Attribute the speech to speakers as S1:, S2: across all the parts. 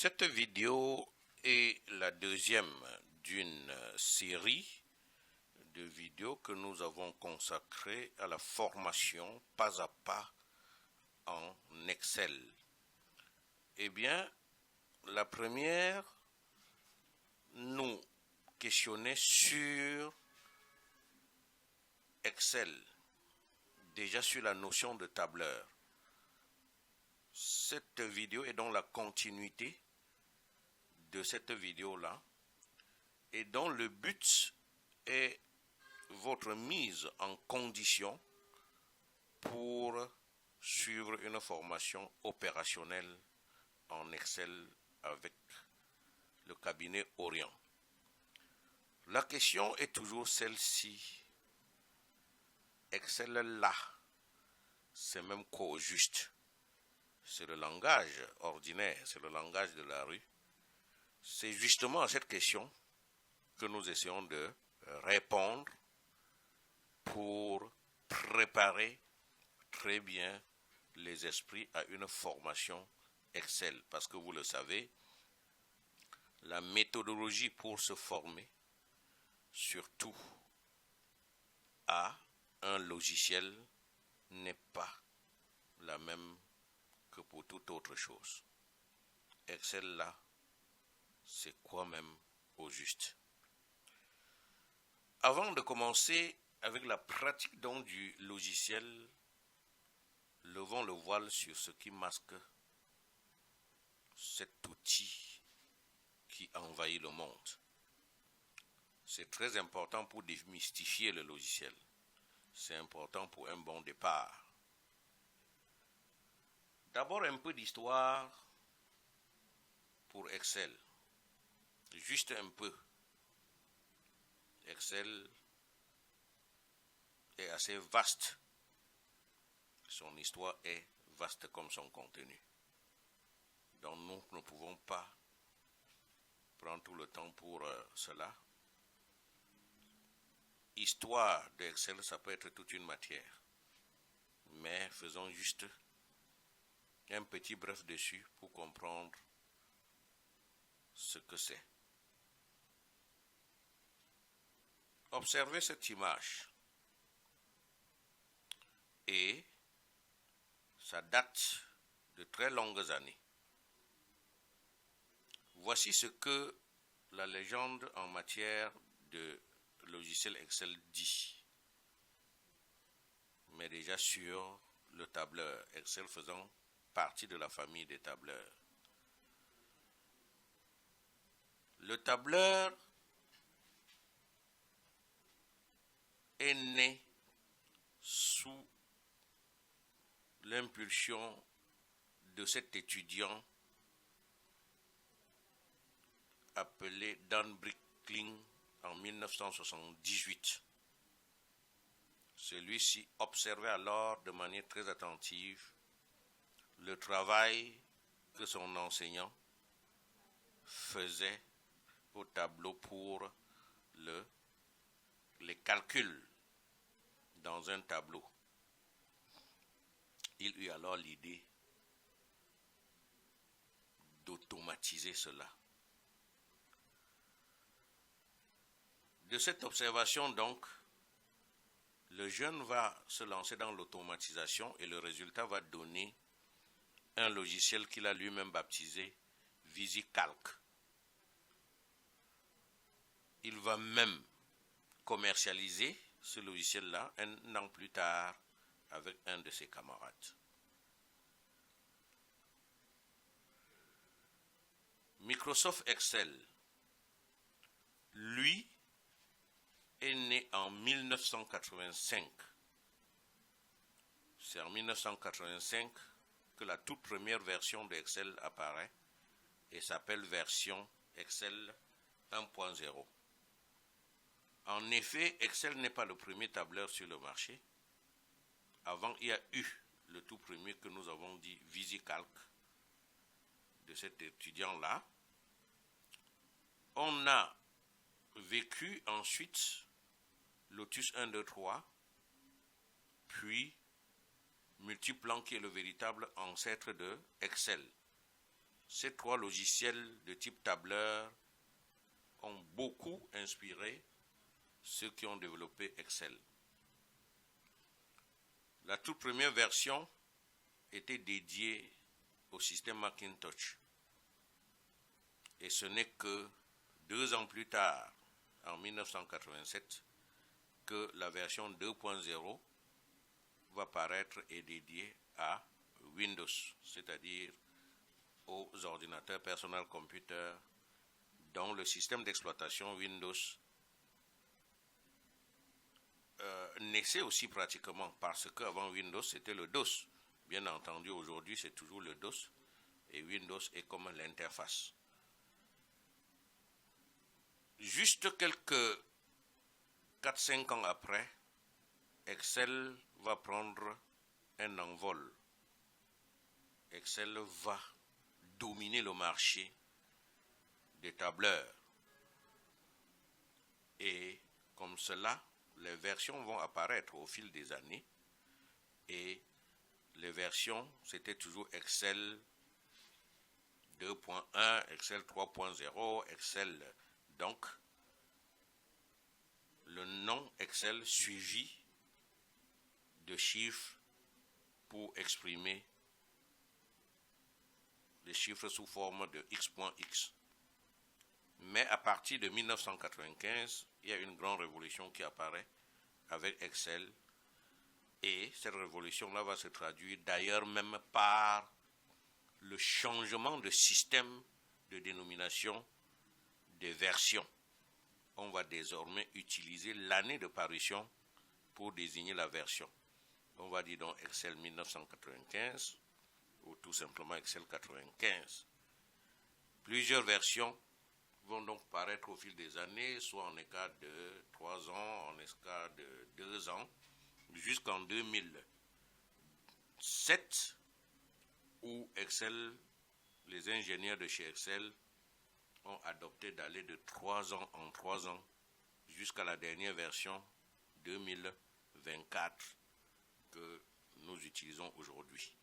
S1: Cette vidéo est la deuxième d'une série de vidéos que nous avons consacrées à la formation pas à pas en Excel. Eh bien, la première nous questionnait sur Excel, déjà sur la notion de tableur. Cette vidéo est donc la continuité de cette vidéo-là et dont le but est votre mise en condition pour suivre une formation opérationnelle en Excel avec le cabinet Orient. La question est toujours celle-ci. Excel là, c'est même quoi au juste? C'est le langage ordinaire, c'est le langage de la rue. C'est justement à cette question que nous essayons de répondre pour préparer très bien les esprits à une formation Excel. Parce que vous le savez, la méthodologie pour se former, surtout à un logiciel, n'est pas la même que pour toute autre chose. Excel là, c'est quoi même au juste? Avant de commencer avec la pratique donc du logiciel, levons le voile sur ce qui masque cet outil qui envahit le monde. C'est très important pour démystifier le logiciel. C'est important pour un bon départ. D'abord un peu d'histoire pour Excel. Juste un peu. Excel est assez vaste. Son histoire est vaste comme son contenu. Donc nous ne pouvons pas prendre tout le temps pour cela. Histoire d'Excel, ça peut être toute une matière. Mais faisons juste un petit bref dessus pour comprendre ce que c'est. Observez cette image et ça date de très longues années. Voici ce que la légende en matière de logiciel Excel dit, mais déjà sur le tableur, Excel faisant partie de la famille des tableurs. Le tableur est né sous l'impulsion de cet étudiant appelé Dan Brickling en 1978. Celui-ci observait alors de manière très attentive le travail que son enseignant faisait au tableau pour les calculs dans un tableau. Il eut alors l'idée d'automatiser cela. De cette observation donc, le jeune va se lancer dans l'automatisation et le résultat va donner un logiciel qu'il a lui-même baptisé VisiCalc. Il va même commercialiser ce logiciel-là un an plus tard avec un de ses camarades. Microsoft Excel, lui, est né en 1985. C'est en 1985 que la toute première version d'Excel apparaît et s'appelle version Excel 1.0. En effet, Excel n'est pas le premier tableur sur le marché. Avant, il y a eu le tout premier que nous avons dit VisiCalc de cet étudiant-là. On a vécu ensuite Lotus 1, 2, 3, puis Multiplan qui est le véritable ancêtre de Excel. ces trois logiciels de type tableur ont beaucoup inspiré ceux qui ont développé Excel. La toute première version était dédiée au système Macintosh. Et ce n'est que 2 ans plus tard, en 1987, que la version 2.0 va paraître et dédiée à Windows, c'est-à-dire aux ordinateurs personnels computers dont le système d'exploitation Windows naissait aussi pratiquement, parce qu'avant Windows c'était le DOS. Bien entendu, aujourd'hui c'est toujours le DOS et Windows est comme l'interface. Juste quelques 4-5 ans après, Excel va prendre un envol. Excel va dominer le marché des tableurs. Et comme cela, les versions vont apparaître au fil des années. Et les versions, c'était toujours Excel 2.1, Excel 3.0, Excel. Donc, le nom Excel suivi de chiffres pour exprimer les chiffres sous forme de x.x. Mais à partir de 1995, il y a une grande révolution qui apparaît avec Excel. Et cette révolution-là va se traduire d'ailleurs même par le changement de système de dénomination des versions. On va désormais utiliser l'année de parution pour désigner la version. On va dire donc Excel 1995 ou tout simplement Excel 95. Plusieurs versions vont donc paraître au fil des années, soit en écart de 3 ans, en écart de 2 ans, jusqu'en 2007, où Excel, les ingénieurs de chez Excel ont adopté d'aller de 3 ans en 3 ans jusqu'à la dernière version 2024 que nous utilisons aujourd'hui.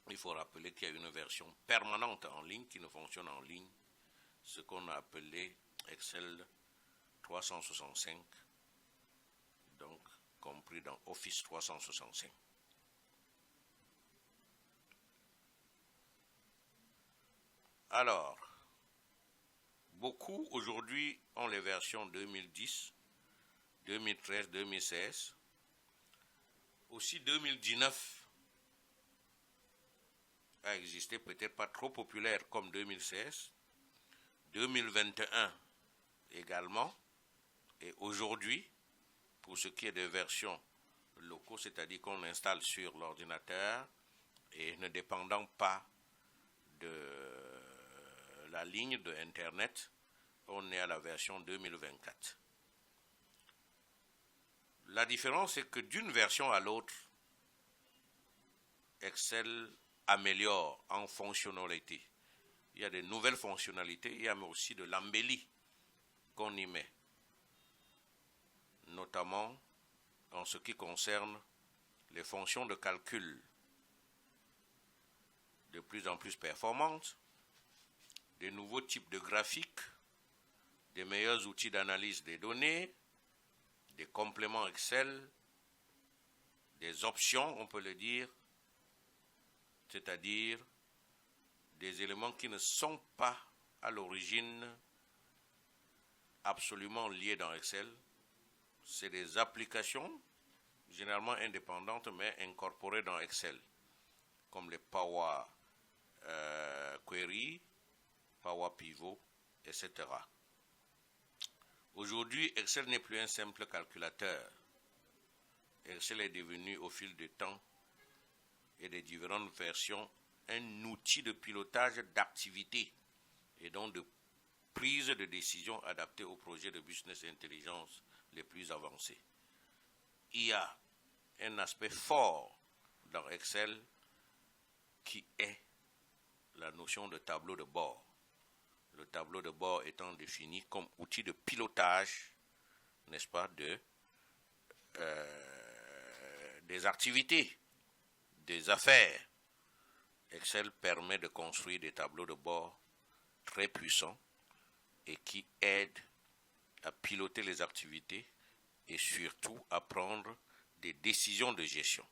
S1: Il faut rappeler qu'il y a une version permanente en ligne qui ne fonctionne en ligne, ce qu'on a appelé Excel 365, donc compris dans Office 365. Alors, beaucoup aujourd'hui ont les versions 2010, 2013, 2016. Aussi 2019 a existé, peut-être pas trop populaire comme 2016. 2021 également. Et aujourd'hui, pour ce qui est des versions locaux, c'est-à-dire qu'on installe sur l'ordinateur et ne dépendant pas de la ligne de Internet, on est à la version 2024. La différence est que d'une version à l'autre, Excel améliore en fonctionnalité. Il y a de nouvelles fonctionnalités, il y a aussi de l'embellie qu'on y met, notamment en ce qui concerne les fonctions de calcul de plus en plus performantes, des nouveaux types de graphiques, des meilleurs outils d'analyse des données, des compléments Excel, des options, on peut le dire, c'est-à-dire des éléments qui ne sont pas à l'origine absolument liés dans Excel. C'est des applications généralement indépendantes mais incorporées dans Excel, comme les Power Query, Power Pivot, etc. Aujourd'hui, Excel n'est plus un simple calculateur. Excel est devenu au fil du temps et des différentes versions un outil de pilotage d'activités et donc de prise de décision adaptée aux projets de business intelligence les plus avancés. Il y a un aspect fort dans Excel qui est la notion de tableau de bord. Le tableau de bord étant défini comme outil de pilotage, n'est-ce pas, des activités, des affaires, Excel permet de construire des tableaux de bord très puissants et qui aident à piloter les activités et surtout à prendre des décisions de gestion.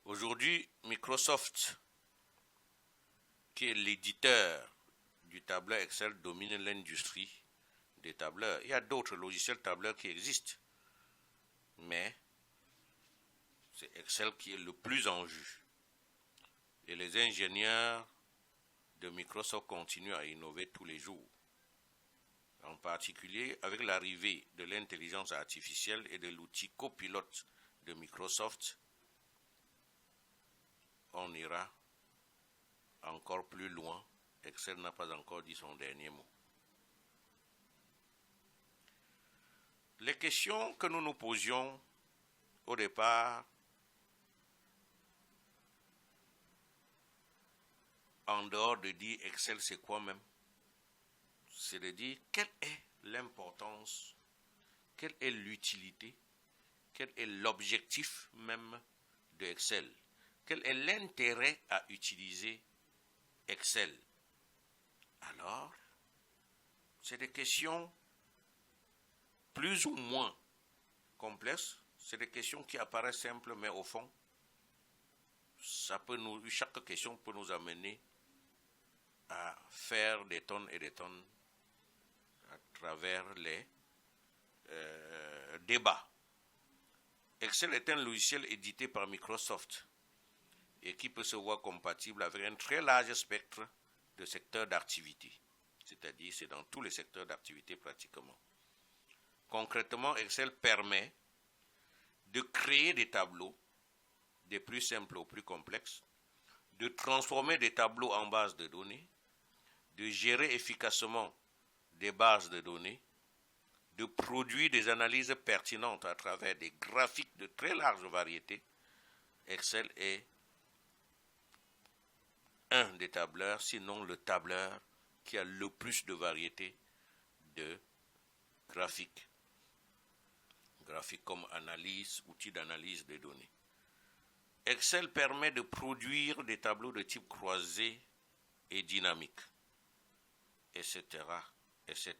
S1: Aujourd'hui, Microsoft, qui est l'éditeur du tableur Excel, domine l'industrie des tableurs. Il y a d'autres logiciels tableurs qui existent, mais c'est Excel qui est le plus en vue. Et les ingénieurs de Microsoft continuent à innover tous les jours. En particulier avec l'arrivée de l'intelligence artificielle et de l'outil copilote de Microsoft, on ira encore plus loin. Excel n'a pas encore dit son dernier mot. Les questions que nous nous posions au départ, en dehors de dire Excel c'est quoi même, c'est de dire quelle est l'importance, quelle est l'utilité, quel est l'objectif même de Excel, quel est l'intérêt à utiliser Excel. Alors, c'est des questions plus ou moins complexes, c'est des questions qui apparaissent simples, mais au fond, chaque question peut nous amener à faire des tonnes et des tonnes à travers les débats. Excel est un logiciel édité par Microsoft et qui peut se voir compatible avec un très large spectre de secteurs d'activité. C'est-à-dire, c'est dans tous les secteurs d'activité pratiquement. Concrètement, Excel permet de créer des tableaux, des plus simples aux plus complexes, de transformer des tableaux en bases de données, de gérer efficacement des bases de données, de produire des analyses pertinentes à travers des graphiques de très large variété. Excel est un des tableurs, sinon le tableur qui a le plus de variété de graphiques. Graphiques comme analyse, outils d'analyse des données. Excel permet de produire des tableaux de type croisé et dynamique, etc., etc.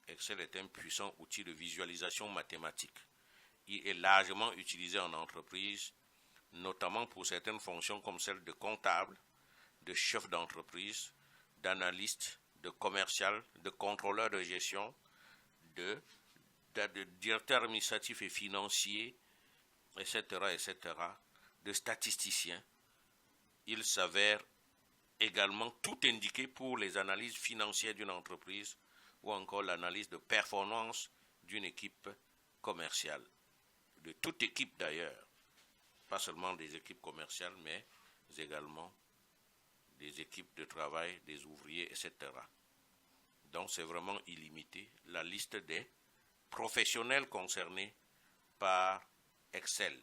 S1: Excel est un puissant outil de visualisation mathématique. Il est largement utilisé en entreprise, notamment pour certaines fonctions comme celles de comptable, de chef d'entreprise, d'analyste, de commercial, de contrôleur de gestion, de directeur administratif et financier, etc., etc., de statisticien. Il s'avère également tout indiqué pour les analyses financières d'une entreprise ou encore l'analyse de performance d'une équipe commerciale, de toute équipe d'ailleurs, pas seulement des équipes commerciales, mais également des équipes de travail, des ouvriers, etc. Donc c'est vraiment illimité la liste des professionnels concernés par Excel.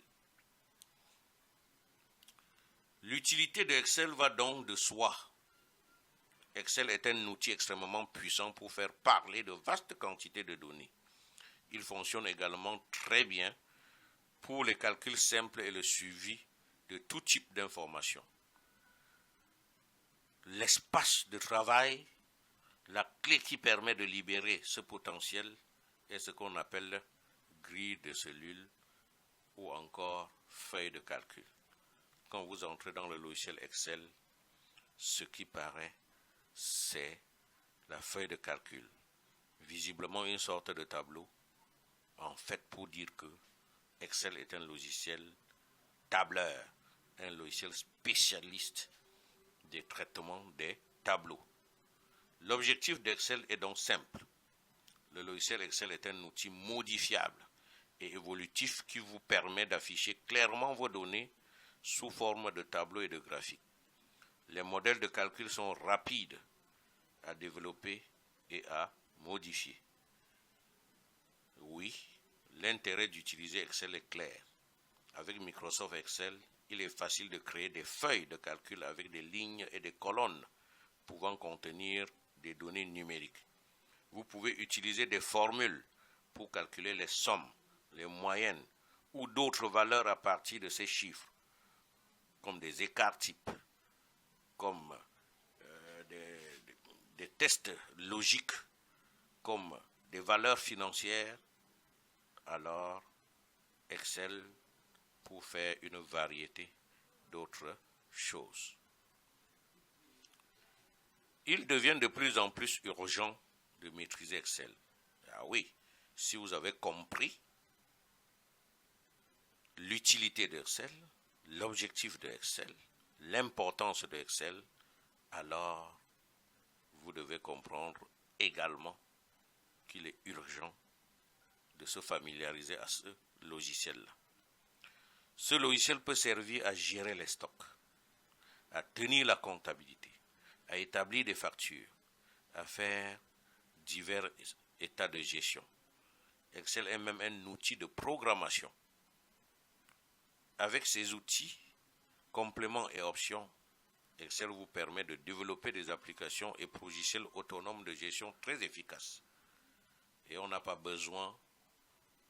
S1: L'utilité de Excel va donc de soi. Excel est un outil extrêmement puissant pour faire parler de vastes quantités de données. Il fonctionne également très bien pour les calculs simples et le suivi de tout type d'informations. L'espace de travail, la clé qui permet de libérer ce potentiel est ce qu'on appelle grille de cellules ou encore feuille de calcul. Quand vous entrez dans le logiciel Excel, ce qui paraît, c'est la feuille de calcul. Visiblement une sorte de tableau, en fait pour dire que Excel est un logiciel tableur, un logiciel spécialiste des traitements des tableaux. L'objectif d'Excel est donc simple. Le logiciel Excel est un outil modifiable et évolutif qui vous permet d'afficher clairement vos données sous forme de tableaux et de graphiques. Les modèles de calcul sont rapides à développer et à modifier. Oui, l'intérêt d'utiliser Excel est clair. Avec Microsoft Excel, il est facile de créer des feuilles de calcul avec des lignes et des colonnes pouvant contenir des données numériques. Vous pouvez utiliser des formules pour calculer les sommes, les moyennes ou d'autres valeurs à partir de ces chiffres. comme des écarts types, comme des tests logiques, comme des valeurs financières, alors Excel pour faire une variété d'autres choses. Il devient de plus en plus urgent de maîtriser Excel. Ah oui, si vous avez compris l'utilité d'Excel, l'objectif de Excel, l'importance de Excel, alors vous devez comprendre également qu'il est urgent de se familiariser à ce logiciel-là. Ce logiciel peut servir à gérer les stocks, à tenir la comptabilité, à établir des factures, à faire divers états de gestion. Excel est même un outil de programmation. Avec ces outils, compléments et options, Excel vous permet de développer des applications et logiciels autonomes de gestion très efficaces. Et on n'a pas besoin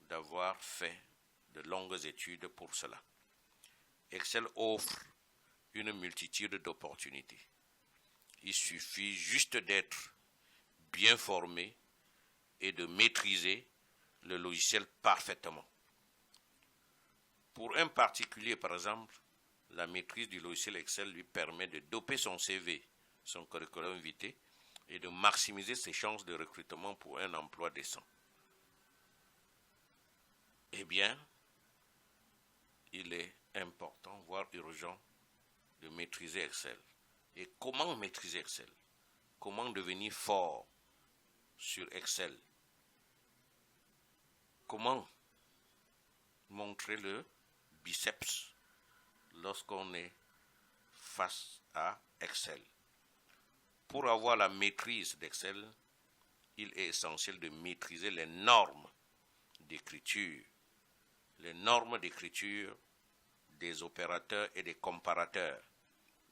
S1: d'avoir fait de longues études pour cela. Excel offre une multitude d'opportunités. Il suffit juste d'être bien formé et de maîtriser le logiciel parfaitement. Pour un particulier, par exemple, la maîtrise du logiciel Excel lui permet de doper son CV, son curriculum vitae, et de maximiser ses chances de recrutement pour un emploi décent. Eh bien, il est important, voire urgent, de maîtriser Excel. Et comment maîtriser Excel? Comment devenir fort sur Excel? Comment montrer le biceps lorsqu'on est face à Excel? Pour avoir la maîtrise d'Excel, il est essentiel de maîtriser les normes d'écriture. Les normes d'écriture des opérateurs et des comparateurs,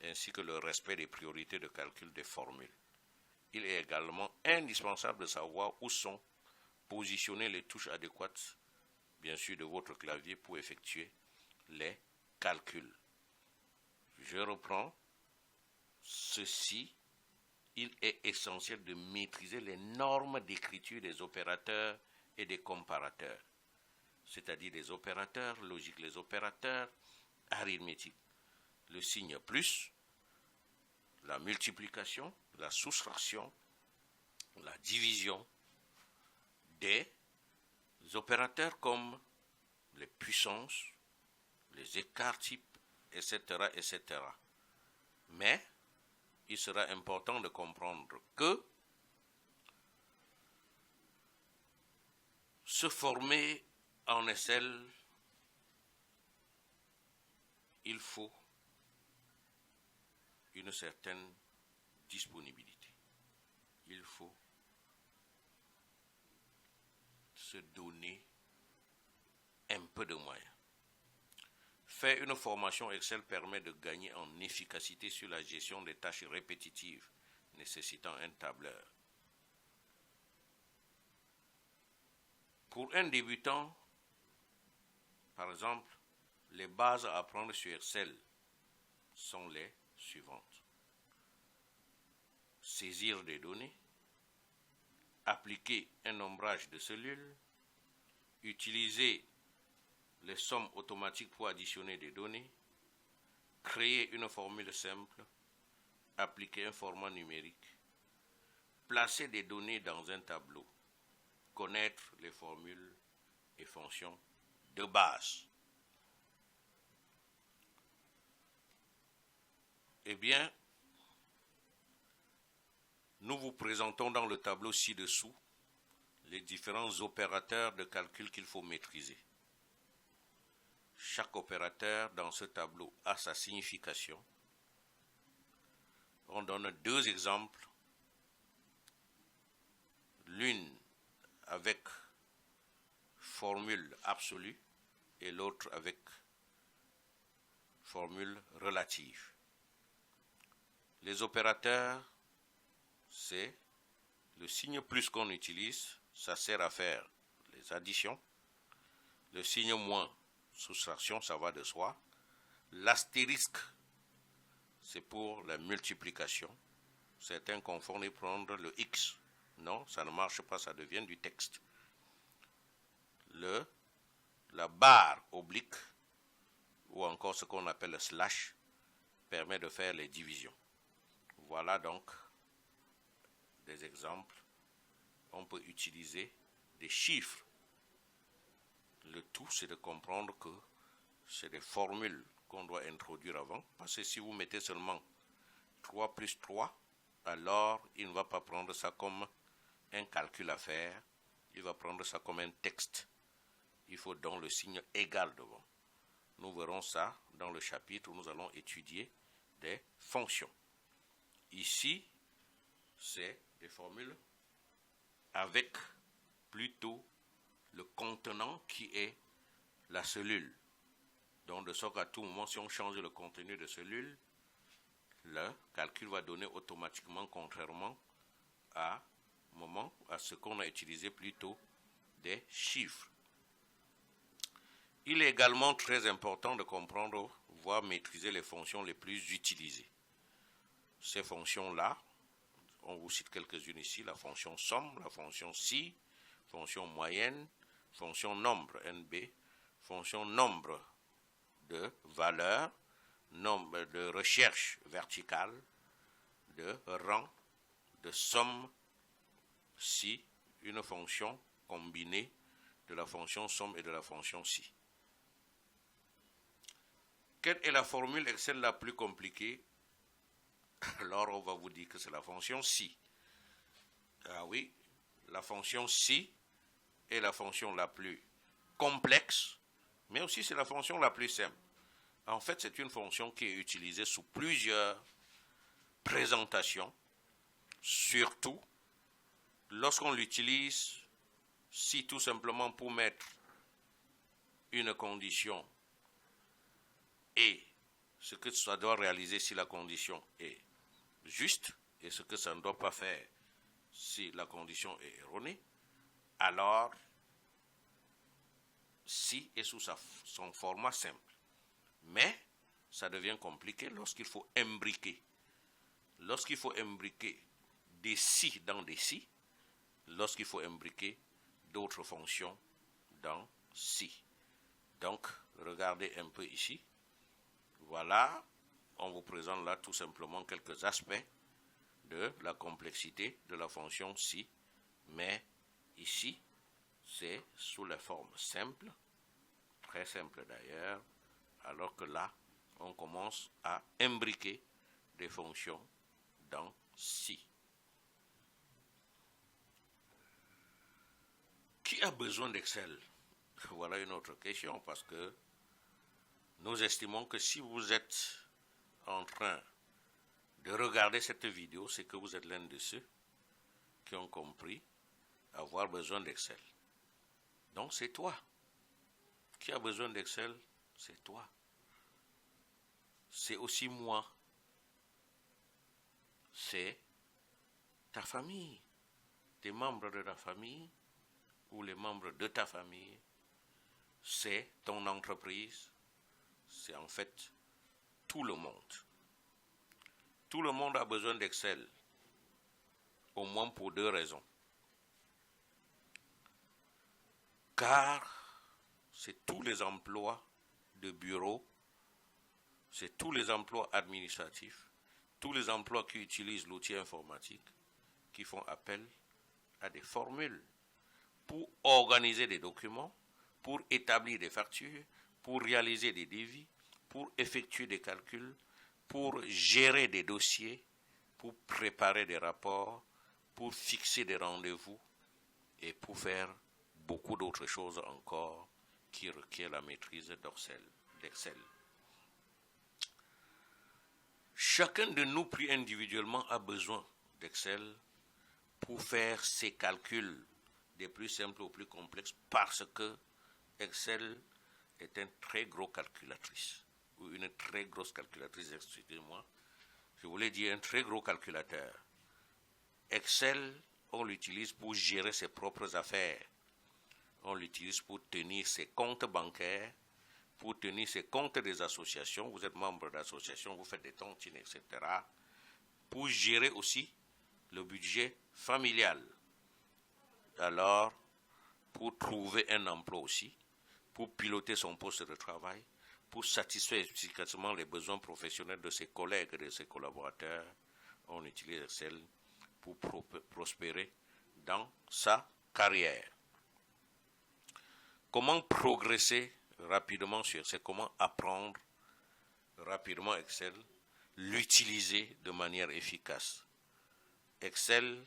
S1: ainsi que le respect des priorités de calcul des formules. Il est également indispensable de savoir où sont positionnées les touches adéquates, bien sûr, de votre clavier pour effectuer les calculs. Je reprends. Ceci, il est essentiel de maîtriser les normes d'écriture des opérateurs et des comparateurs, c'est-à-dire les opérateurs logiques, les opérateurs arithmétiques, le signe plus, la multiplication, la soustraction, la division, des opérateurs comme les puissances, les écarts types, etc., etc. Mais il sera important de comprendre que se former en Excel, il faut une certaine disponibilité. Il faut se donner un peu de moyens. Faire une formation Excel permet de gagner en efficacité sur la gestion des tâches répétitives nécessitant un tableur. Pour un débutant, par exemple, les bases à apprendre sur Excel sont les suivantes. Saisir des données, appliquer un nombrage de cellules, utiliser les sommes automatiques pour additionner des données, créer une formule simple, appliquer un format numérique, placer des données dans un tableau, connaître les formules et fonctions de base. Eh bien, nous vous présentons dans le tableau ci-dessous les différents opérateurs de calcul qu'il faut maîtriser. Chaque opérateur dans ce tableau a sa signification. On donne deux exemples. L'une avec formule absolue et l'autre avec formule relative. Les opérateurs, c'est le signe plus qu'on utilise, ça sert à faire les additions. Le signe moins, soustraction, ça va de soi. L'astérisque, c'est pour la multiplication. Certains confondent et prendre le X. Non, ça ne marche pas, ça devient du texte. La barre oblique, ou encore ce qu'on appelle le slash, permet de faire les divisions. Voilà donc des exemples. On peut utiliser des chiffres. Le tout, c'est de comprendre que c'est des formules qu'on doit introduire avant. Parce que si vous mettez seulement 3 plus 3, alors il ne va pas prendre ça comme un calcul à faire. Il va prendre ça comme un texte. Il faut donc le signe égal devant. Nous verrons ça dans le chapitre où nous allons étudier des fonctions. Ici, c'est des formules avec plutôt le contenant qui est la cellule. Donc, de sorte qu'à tout moment, si on change le contenu de cellule, le calcul va donner automatiquement, contrairement à ce qu'on a utilisé plutôt des chiffres. Il est également très important de comprendre, voire maîtriser les fonctions les plus utilisées. Ces fonctions-là, on vous cite quelques-unes ici, la fonction somme, la fonction si, fonction moyenne, fonction nombre, NB, fonction nombre de valeurs, nombre de recherche verticale, de rang, de somme, si, une fonction combinée de la fonction somme et de la fonction si. Quelle est la formule Excel la plus compliquée? Alors on va vous dire que c'est la fonction si. Ah oui, la fonction si est la fonction la plus complexe, mais aussi c'est la fonction la plus simple. En fait, c'est une fonction qui est utilisée sous plusieurs présentations, surtout lorsqu'on l'utilise si tout simplement pour mettre une condition et ce que ça doit réaliser si la condition est juste et ce que ça ne doit pas faire si la condition est erronée, alors si est sous son format simple. Mais ça devient compliqué lorsqu'il faut imbriquer. Lorsqu'il faut imbriquer des si dans des si, lorsqu'il faut imbriquer d'autres fonctions dans si. Donc, regardez un peu ici. Voilà, on vous présente là tout simplement quelques aspects de la complexité de la fonction si, mais ici, c'est sous la forme simple, très simple d'ailleurs, alors que là, on commence à imbriquer des fonctions dans si. Qui a besoin d'Excel? Voilà une autre question, parce que nous estimons que si vous êtes en train de regarder cette vidéo, c'est que vous êtes l'un de ceux qui ont compris avoir besoin d'Excel. Donc c'est toi. Qui a besoin d'Excel? C'est toi. C'est aussi moi. C'est ta famille, tes membres de ta famille ou les membres de ta famille. C'est ton entreprise. C'est en fait tout le monde. Tout le monde a besoin d'Excel, au moins pour deux raisons. Car c'est tous les emplois de bureau, c'est tous les emplois administratifs, tous les emplois qui utilisent l'outil informatique, qui font appel à des formules pour organiser des documents, pour établir des factures, pour réaliser des devis, pour effectuer des calculs, pour gérer des dossiers, pour préparer des rapports, pour fixer des rendez-vous et pour faire beaucoup d'autres choses encore qui requièrent la maîtrise d'Excel. Chacun de nous pris individuellement a besoin d'Excel pour faire ses calculs des plus simples aux plus complexes, parce que Excel est un très gros calculatrice, ou une très grosse calculatrice, excusez-moi. Je voulais dire un très gros calculateur. Excel, on l'utilise pour gérer ses propres affaires. On l'utilise pour tenir ses comptes bancaires, pour tenir ses comptes des associations. Vous êtes membre d'associations, vous faites des tontines, etc. Pour gérer aussi le budget familial. Alors, pour trouver un emploi aussi, pour piloter son poste de travail, pour satisfaire efficacement les besoins professionnels de ses collègues et de ses collaborateurs, on utilise Excel pour prospérer dans sa carrière. Comment progresser rapidement sur Excel? Comment apprendre rapidement Excel? L'utiliser de manière efficace. Excel,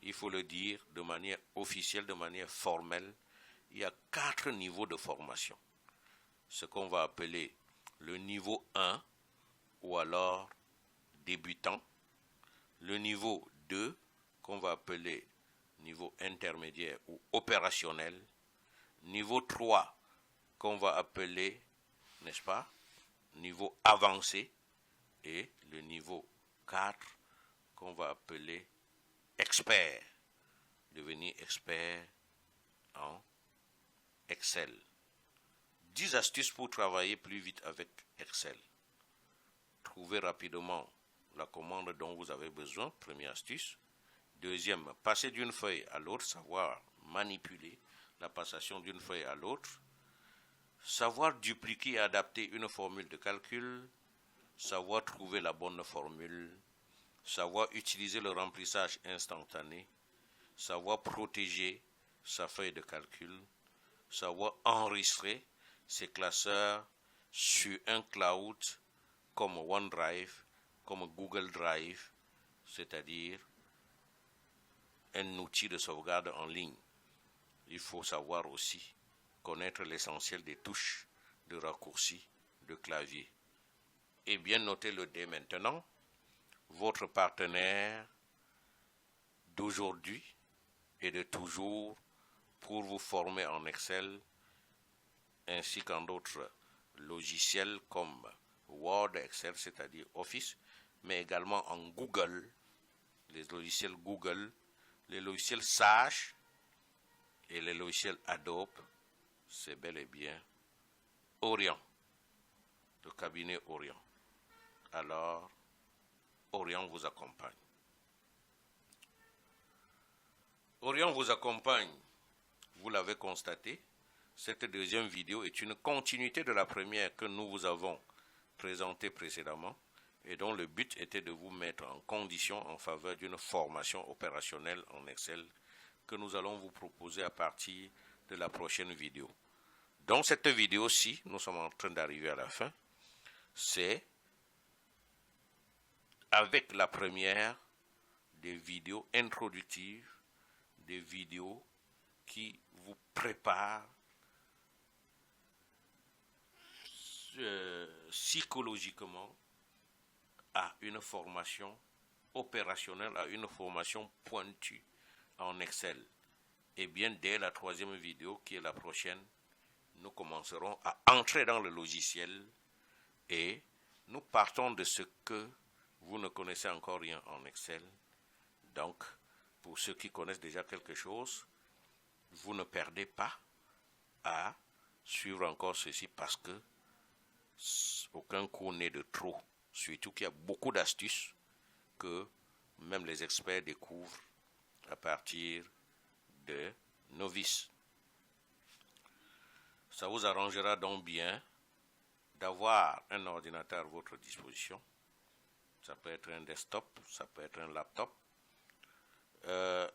S1: il faut le dire de manière officielle, de manière formelle, il y a 4 niveaux de formation. Ce qu'on va appeler le niveau 1 ou alors débutant. Le niveau 2 qu'on va appeler niveau intermédiaire ou opérationnel. Niveau 3 qu'on va appeler, n'est-ce pas, niveau avancé. Et le niveau 4 qu'on va appeler expert. Devenir expert en Excel. 10 astuces pour travailler plus vite avec Excel. Trouvez rapidement la commande dont vous avez besoin, première astuce. Deuxième, passer d'une feuille à l'autre, savoir manipuler la passation d'une feuille à l'autre. Savoir dupliquer et adapter une formule de calcul. Savoir trouver la bonne formule. Savoir utiliser le remplissage instantané. Savoir protéger sa feuille de calcul. Savoir enregistrer ses classeurs sur un cloud comme OneDrive, comme Google Drive, c'est-à-dire un outil de sauvegarde en ligne. Il faut savoir aussi connaître l'essentiel des touches de raccourcis de clavier. Et bien noter le dès maintenant, votre partenaire d'aujourd'hui et de toujours pour vous former en Excel ainsi qu'en d'autres logiciels comme Word, Excel, c'est-à-dire Office, mais également en Google, les logiciels Google, les logiciels Sage et les logiciels Adobe, c'est bel et bien Orion, le cabinet Orion. Alors, Orion vous accompagne. Orion vous accompagne, vous l'avez constaté. Cette deuxième vidéo est une continuité de la première que nous vous avons présentée précédemment et dont le but était de vous mettre en condition en faveur d'une formation opérationnelle en Excel que nous allons vous proposer à partir de la prochaine vidéo. Dans cette vidéo-ci, nous sommes en train d'arriver à la fin, c'est avec la première des vidéos introductives, des vidéos qui vous préparent psychologiquement à une formation opérationnelle, à une formation pointue en Excel. Et bien dès la troisième vidéo qui est la prochaine, nous commencerons à entrer dans le logiciel et nous partons de ce que vous ne connaissez encore rien en Excel. Donc, pour ceux qui connaissent déjà quelque chose, vous ne perdez pas à suivre encore ceci parce que aucun cours n'est de trop. Surtout qu'il y a beaucoup d'astuces que même les experts découvrent à partir de novices. Ça vous arrangera donc bien d'avoir un ordinateur à votre disposition. Ça peut être un desktop, ça peut être un laptop.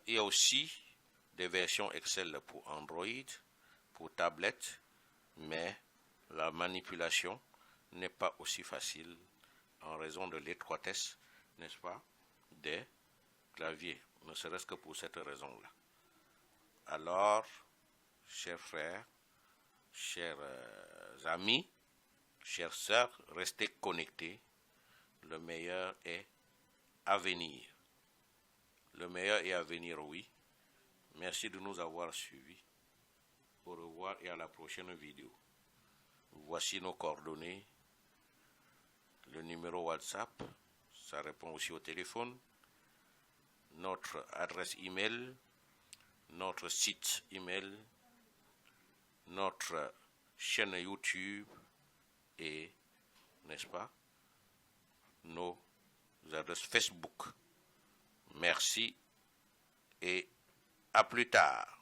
S1: Il y a aussi des versions Excel pour Android, pour tablette, mais la manipulation n'est pas aussi facile en raison de l'étroitesse, n'est-ce pas, des claviers, ne serait-ce que pour cette raison-là. Alors, chers frères, chers amis, chères sœurs, restez connectés. Le meilleur est à venir. Le meilleur est à venir, oui. Merci de nous avoir suivis. Au revoir et à la prochaine vidéo. Voici nos coordonnées. Le numéro WhatsApp, ça répond aussi au téléphone. Notre adresse email, notre site email, notre chaîne YouTube et, n'est-ce pas, nos adresses Facebook. Merci et à plus tard.